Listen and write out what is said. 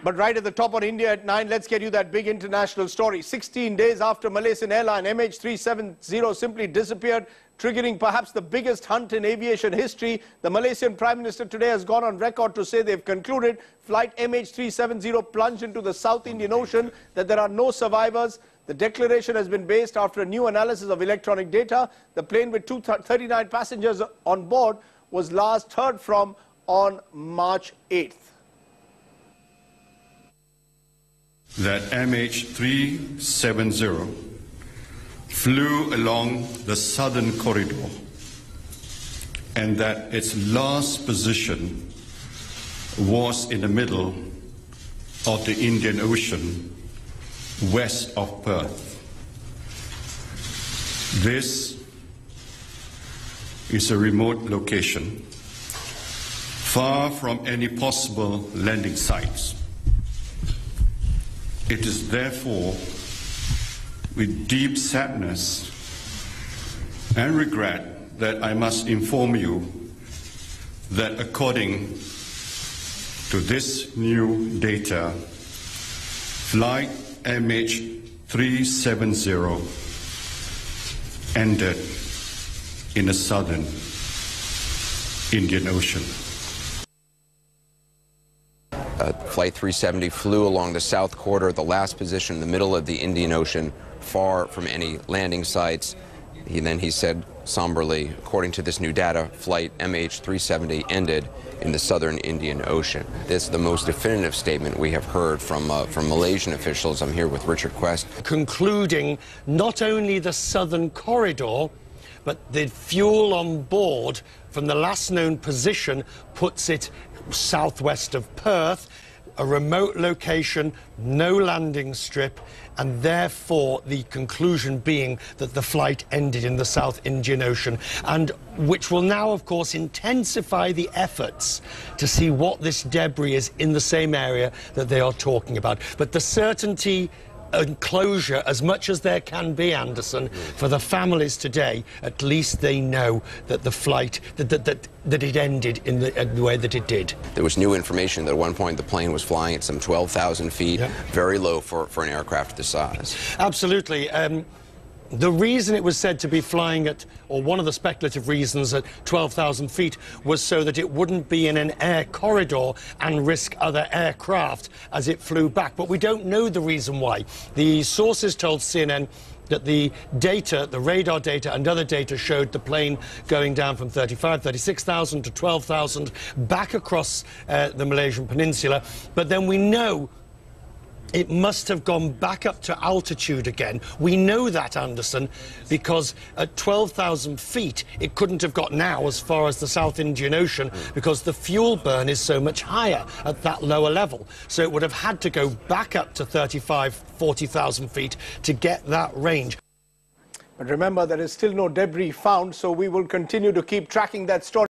But right at the top on India at 9, let's get you that big international story. 16 days after Malaysian airline MH370 simply disappeared, triggering perhaps the biggest hunt in aviation history, the Malaysian Prime Minister today has gone on record to say they've concluded flight MH370 plunged into the South Indian Ocean, that there are no survivors. The declaration has been based after a new analysis of electronic data. The plane with 239 passengers on board was last heard from on March 8th. That MH370 flew along the southern corridor and that its last position was in the middle of the Indian Ocean, west of Perth. This is a remote location, far from any possible landing sites. It is therefore with deep sadness and regret that I must inform you that according to this new data, flight MH370 ended in the southern Indian Ocean. Flight 370 flew along the south quarter, the last position in the middle of the Indian Ocean, far from any landing sites. He said somberly, according to this new data, flight MH370 ended in the southern Indian Ocean. This is the most definitive statement we have heard from Malaysian officials. I'm here with Richard Quest. Concluding not only the southern corridor, but the fuel on board from the last known position puts it southwest of Perth, a remote location, no landing strip, and therefore the conclusion being that the flight ended in the South Indian Ocean, and which will now, of course, intensify the efforts to see what this debris is in the same area that they are talking about. But the certainty and closure, as much as there can be, Anderson, for the families today, at least they know that the flight, that it ended in the way that it did. There was new information that at one point the plane was flying at some 12,000 feet, very low for an aircraft this size. Absolutely. The reason it was said to be flying at, or one of the speculative reasons, at 12,000 feet was so that it wouldn't be in an air corridor and risk other aircraft as it flew back. But we don't know the reason why. The sources told CNN that the data, the radar data and other data showed the plane going down from 36,000 to 12,000 back across the Malaysian peninsula. But then we know it must have gone back up to altitude again. We know that, Anderson, because at 12,000 feet, it couldn't have got now as far as the South Indian Ocean because the fuel burn is so much higher at that lower level. So it would have had to go back up to 40,000 feet to get that range. But remember, there is still no debris found, so we will continue to keep tracking that story.